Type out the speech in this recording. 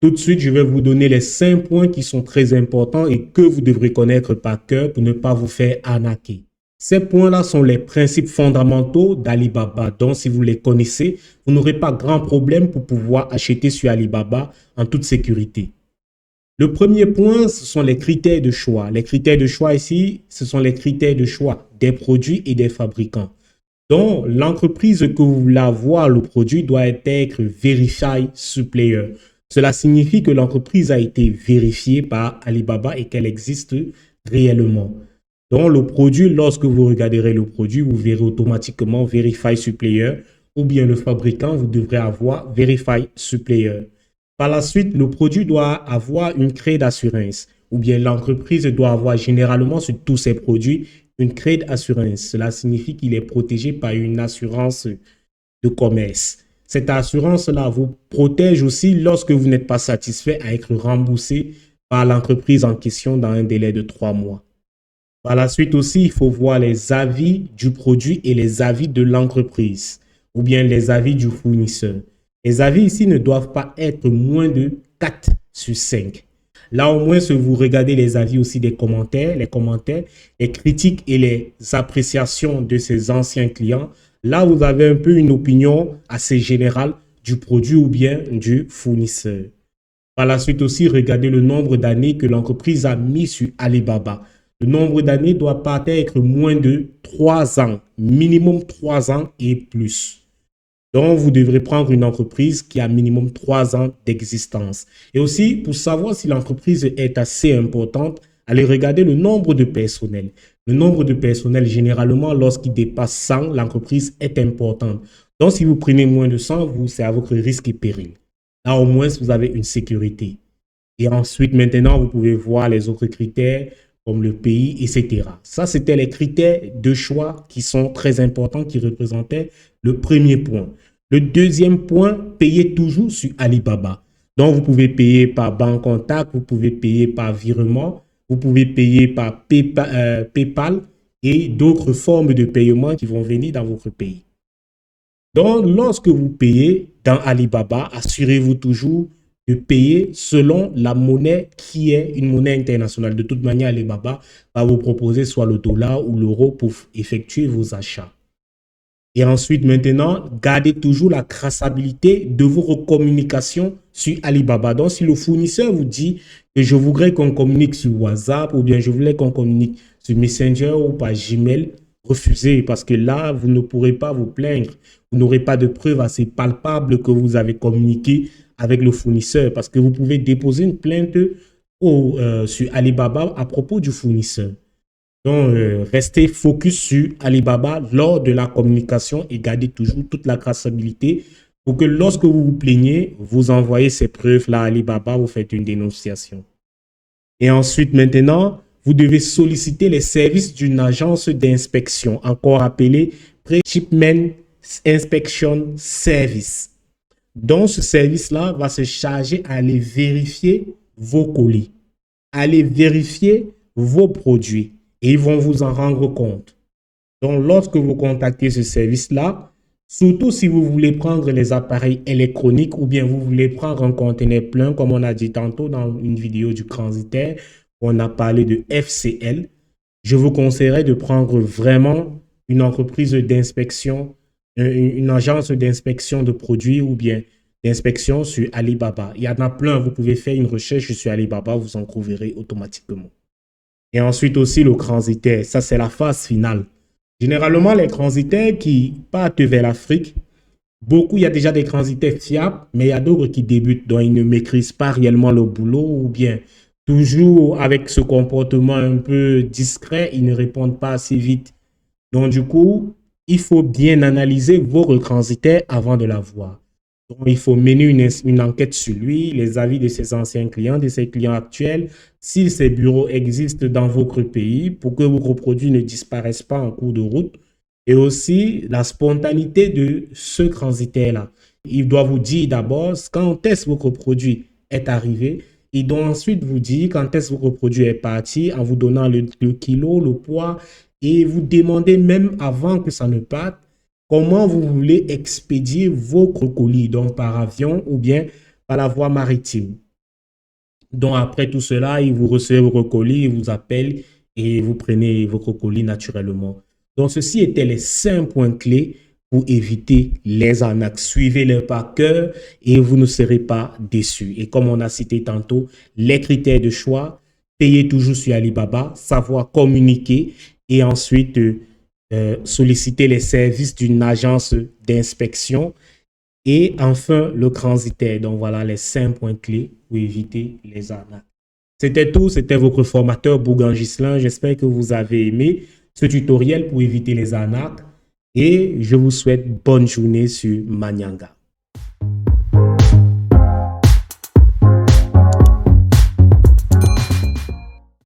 Tout de suite, je vais vous donner les 5 points qui sont très importants et que vous devrez connaître par cœur pour ne pas vous faire arnaquer. Ces points-là sont les principes fondamentaux d'Alibaba. Donc, si vous les connaissez, vous n'aurez pas grand problème pour pouvoir acheter sur Alibaba en toute sécurité. Le premier point, ce sont les critères de choix. Les critères de choix ici, ce sont les critères de choix des produits et des fabricants. Donc, l'entreprise que vous voulez avoir, le produit doit être Verified Supplier. Cela signifie que l'entreprise a été vérifiée par Alibaba et qu'elle existe réellement. Donc, le produit, lorsque vous regarderez le produit, vous verrez automatiquement Verified Supplier ou bien le fabricant, vous devrez avoir Verified Supplier. Par la suite, le produit doit avoir une clé d'assurance ou bien l'entreprise doit avoir généralement sur tous ses produits une clé d'assurance. Cela signifie qu'il est protégé par une assurance de commerce. Cette assurance-là vous protège aussi lorsque vous n'êtes pas satisfait à être remboursé par l'entreprise en question dans un délai de 3 mois. Par la suite aussi, il faut voir les avis du produit et les avis de l'entreprise ou bien les avis du fournisseur. Les avis ici ne doivent pas être moins de 4 sur 5. Là, au moins, si vous regardez les avis aussi des commentaires, les critiques et les appréciations de ces anciens clients, là, vous avez un peu une opinion assez générale du produit ou bien du fournisseur. Par la suite aussi, regardez le nombre d'années que l'entreprise a mis sur Alibaba. Le nombre d'années ne doit pas être moins de 3 ans, minimum 3 ans et plus. Donc, vous devrez prendre une entreprise qui a minimum 3 ans d'existence. Et aussi, pour savoir si l'entreprise est assez importante, allez regarder le nombre de personnel. Le nombre de personnel, généralement, lorsqu'il dépasse 100, l'entreprise est importante. Donc, si vous prenez moins de 100, c'est à votre risque et péril. Là, au moins, vous avez une sécurité. Et ensuite, maintenant, vous pouvez voir les autres critères comme le pays, etc. Ça, c'était les critères de choix qui sont très importants, qui représentaient le premier point. Le deuxième point, payez toujours sur Alibaba. Donc, vous pouvez payer par banque contact, vous pouvez payer par virement, vous pouvez payer par PayPal et d'autres formes de paiement qui vont venir dans votre pays. Donc, lorsque vous payez dans Alibaba, assurez-vous toujours de payer selon la monnaie qui est une monnaie internationale. De toute manière, Alibaba va vous proposer soit le dollar ou l'euro pour effectuer vos achats. Et ensuite, maintenant, gardez toujours la traçabilité de vos communications sur Alibaba. Donc, si le fournisseur vous dit que je voudrais qu'on communique sur WhatsApp ou bien je voulais qu'on communique sur Messenger ou par Gmail, refusez parce que là, vous ne pourrez pas vous plaindre. Vous n'aurez pas de preuves assez palpables que vous avez communiqué avec le fournisseur parce que vous pouvez déposer une plainte sur Alibaba à propos du fournisseur. Donc, restez focus sur Alibaba lors de la communication et gardez toujours toute la traçabilité pour que lorsque vous vous plaignez, vous envoyez ces preuves-là à Alibaba, vous faites une dénonciation. Et ensuite, maintenant, vous devez solliciter les services d'une agence d'inspection, encore appelée Pre-Shipment Inspection Service. Donc, ce service-là va se charger à aller vérifier vos colis, à aller vérifier vos produits. Et ils vont vous en rendre compte. Donc, lorsque vous contactez ce service-là, surtout si vous voulez prendre les appareils électroniques ou bien vous voulez prendre un conteneur plein, comme on a dit tantôt dans une vidéo du transitaire, on a parlé de FCL, je vous conseillerais de prendre vraiment une entreprise d'inspection, une agence d'inspection de produits ou bien d'inspection sur Alibaba. Il y en a plein, vous pouvez faire une recherche sur Alibaba, vous en trouverez automatiquement. Et ensuite aussi le transitaire, ça c'est la phase finale. Généralement, les transitaires qui partent vers l'Afrique, il y a déjà des transitaires fiables, mais il y a d'autres qui débutent, dont ils ne maîtrisent pas réellement le boulot ou bien toujours avec ce comportement un peu discret, ils ne répondent pas assez vite. Donc du coup, il faut bien analyser votre transitaire avant de l'avoir. Donc, il faut mener une enquête sur lui, les avis de ses anciens clients, de ses clients actuels, si ces bureaux existent dans votre pays pour que vos produits ne disparaissent pas en cours de route. Et aussi la spontanéité de ce transitaire-là. Il doit vous dire d'abord quand est-ce que votre produit est arrivé. Il doit ensuite vous dire quand est-ce que votre produit est parti en vous donnant le kilo, le poids et vous demander même avant que ça ne parte comment vous voulez expédier vos colis, donc par avion ou bien par la voie maritime. Donc, après tout cela, il vous recevez vos colis, il vous appelle et vous prenez vos colis naturellement. Donc, ceci étaient les 5 points clés pour éviter les arnaques. Suivez-les par cœur et vous ne serez pas déçus. Et comme on a cité tantôt, les critères de choix, payer toujours sur Alibaba, savoir communiquer et ensuite solliciter les services d'une agence d'inspection et enfin, le transitaire. Donc, voilà les 5 points clés pour éviter les arnaques. C'était tout. C'était votre formateur Bougan Gislin. J'espère que vous avez aimé ce tutoriel pour éviter les arnaques. Et je vous souhaite bonne journée sur Manyanga.